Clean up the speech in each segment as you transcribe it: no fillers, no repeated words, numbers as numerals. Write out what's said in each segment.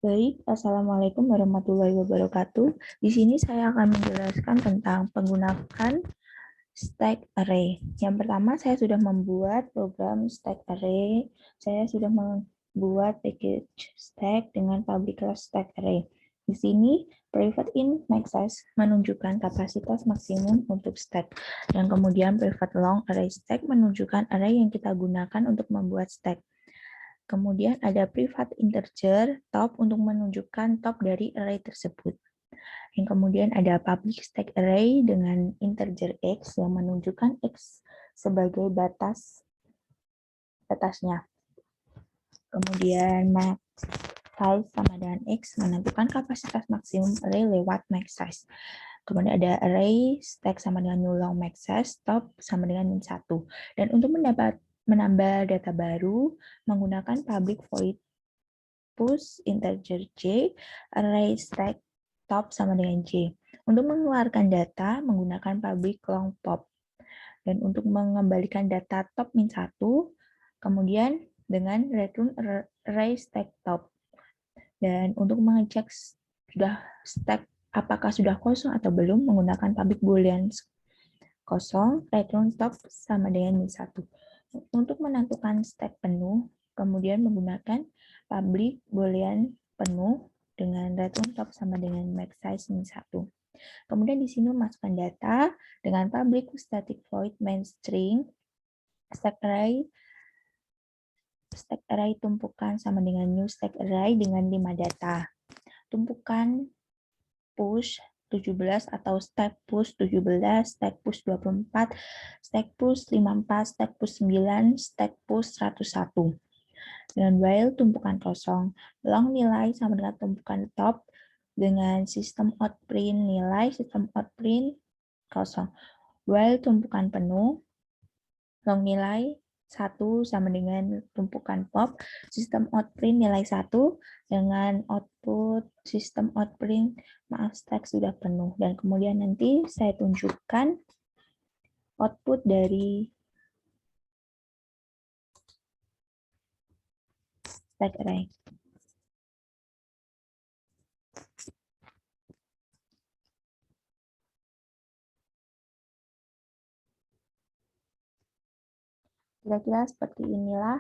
Baik, Assalamualaikum warahmatullahi wabarakatuh. Di sini saya akan menjelaskan tentang penggunaan stack array. Yang pertama, saya sudah membuat program stack array. Saya sudah membuat package stack dengan public class stack array. Di sini, private int max size menunjukkan kapasitas maksimum untuk stack. Dan kemudian private long array stack menunjukkan array yang kita gunakan untuk membuat stack. Kemudian ada private integer top untuk menunjukkan top dari array tersebut. Yang kemudian ada public stack array dengan integer x yang menunjukkan x sebagai batasnya. Kemudian max size sama dengan x menentukan kapasitas maksimum array lewat max size. Kemudian ada array stack sama dengan new long max size, top sama dengan min 1. Dan untuk menambah data baru menggunakan public void push integer j, array stack top sama dengan j. Untuk mengeluarkan data menggunakan public long pop. Dan untuk mengembalikan data top min 1, kemudian dengan return array stack top. Dan untuk mengecek sudah stack apakah sudah kosong atau belum menggunakan public boolean kosong, return top sama dengan min 1. Untuk menentukan stack penuh, kemudian menggunakan public boolean penuh dengan return top sama dengan max size min 1. Kemudian di sini masukkan data dengan public static void main string stack array tumpukan sama dengan new stack array dengan 5 data. Tumpukan push 17 atau stack push 17, stack push 24, stack push 54, stack push 9, stack push 101. Dengan while tumpukan kosong, long nilai sama dengan tumpukan top dengan sistem out print nilai, sistem out print kosong. While tumpukan penuh, long nilai 1 sama dengan tumpukan pop, sistem outprint nilai 1 dengan output sistem outprint, maaf stack sudah penuh. Dan kemudian nanti saya tunjukkan output dari stack array. Kira-kira seperti inilah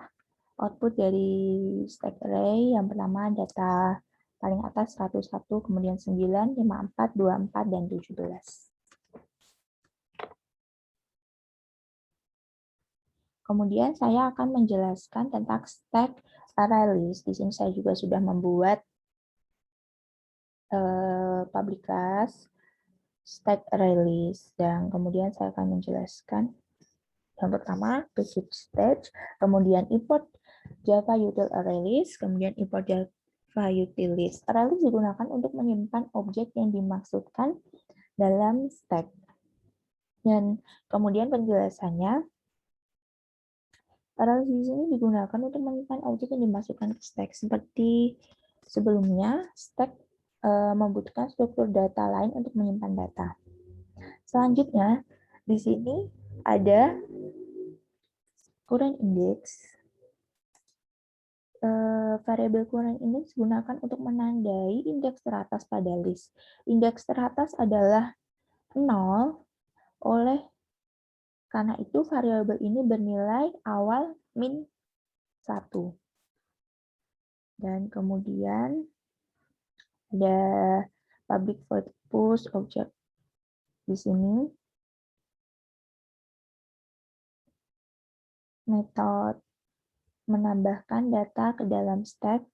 output dari stack array. Yang pertama data paling atas 101, kemudian 9, 54, 24, dan 17. Kemudian saya akan menjelaskan tentang stack array list. Di sini saya juga sudah membuat public class stack array list. Dan kemudian saya akan menjelaskan yang pertama basic stage, kemudian import Java util array list, kemudian import Java util list. Array list digunakan untuk menyimpan objek yang dimaksudkan dalam stack. Dan kemudian penjelasannya, array list di sini digunakan untuk menyimpan objek yang dimasukkan ke stack. Seperti sebelumnya, stack membutuhkan struktur data lain untuk menyimpan data. Selanjutnya, di sini ada current index. Variabel current index digunakan untuk menandai indeks teratas pada list. Indeks teratas adalah 0, karena itu variabel ini bernilai awal min 1. Dan kemudian ada public void push object di sini. Metode menambahkan data ke dalam stack.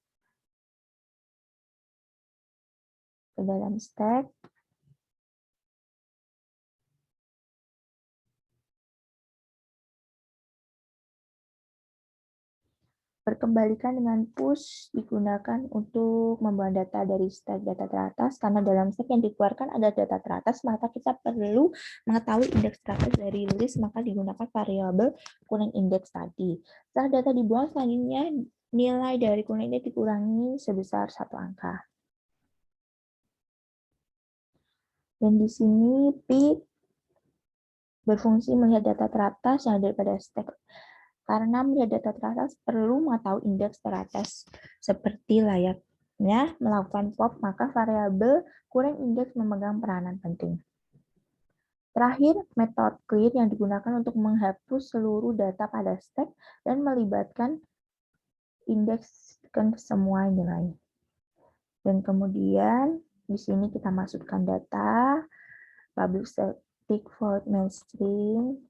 Berkembalikan dengan push digunakan untuk membawa data dari stack data teratas, karena dalam stack yang dikeluarkan ada data teratas, maka kita perlu mengetahui indeks teratas dari list, maka digunakan variabel current index tadi. Setelah data dibuang, selanjutnya nilai dari current index dikurangi sebesar 1 angka. Dan di sini P berfungsi melihat data teratas yang daripada stack. Karena melihat data teratas perlu mengetahui indeks teratas seperti layak melakukan pop, maka variabel current index memegang peranan penting. Terakhir, metode clear yang digunakan untuk menghapus seluruh data pada stack dan melibatkan indekskan semua nilai. Dan kemudian di sini kita masukkan data, public static void main string,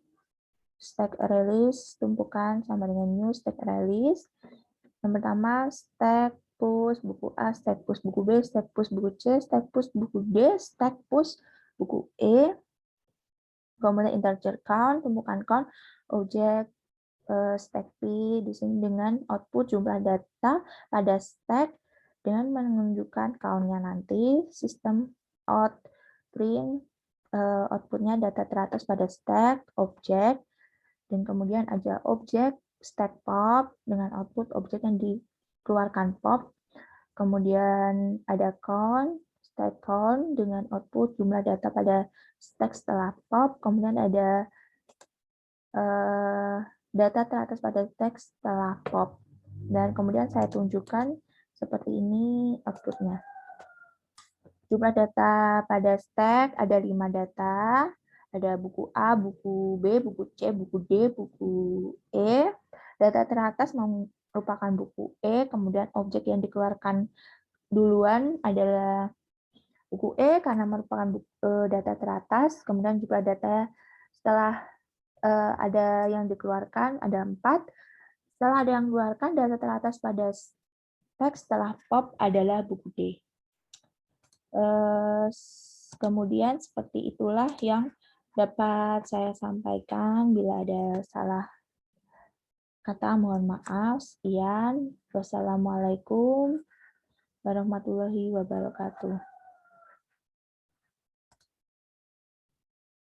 stack array list, tumpukan sama dengan new stack array list. Yang pertama, stack push buku A, stack push buku B, stack push buku C, stack push buku D, stack push buku E. Kemudian integer count, tumpukan count, objek stack P di sini dengan output jumlah data pada stack dengan menunjukkan count-nya nanti. Sistem out print outputnya data teratas pada stack, objek, dan kemudian ada objek stack pop dengan output objek yang dikeluarkan pop. Kemudian ada count, stack count dengan output jumlah data pada stack setelah pop. Kemudian ada data teratas pada teks setelah pop. Dan kemudian saya tunjukkan seperti ini outputnya. Jumlah data pada stack ada 5 data. Ada buku A, buku B, buku C, buku D, buku E. Data teratas merupakan buku E, kemudian objek yang dikeluarkan duluan adalah buku E karena merupakan data teratas, kemudian jumlah data setelah ada yang dikeluarkan, ada 4. Setelah ada yang dikeluarkan, data teratas pada teks setelah pop adalah buku D. Kemudian seperti itulah yang dapat saya sampaikan. Bila ada salah kata, mohon maaf. Sekian. Wassalamualaikum warahmatullahi wabarakatuh.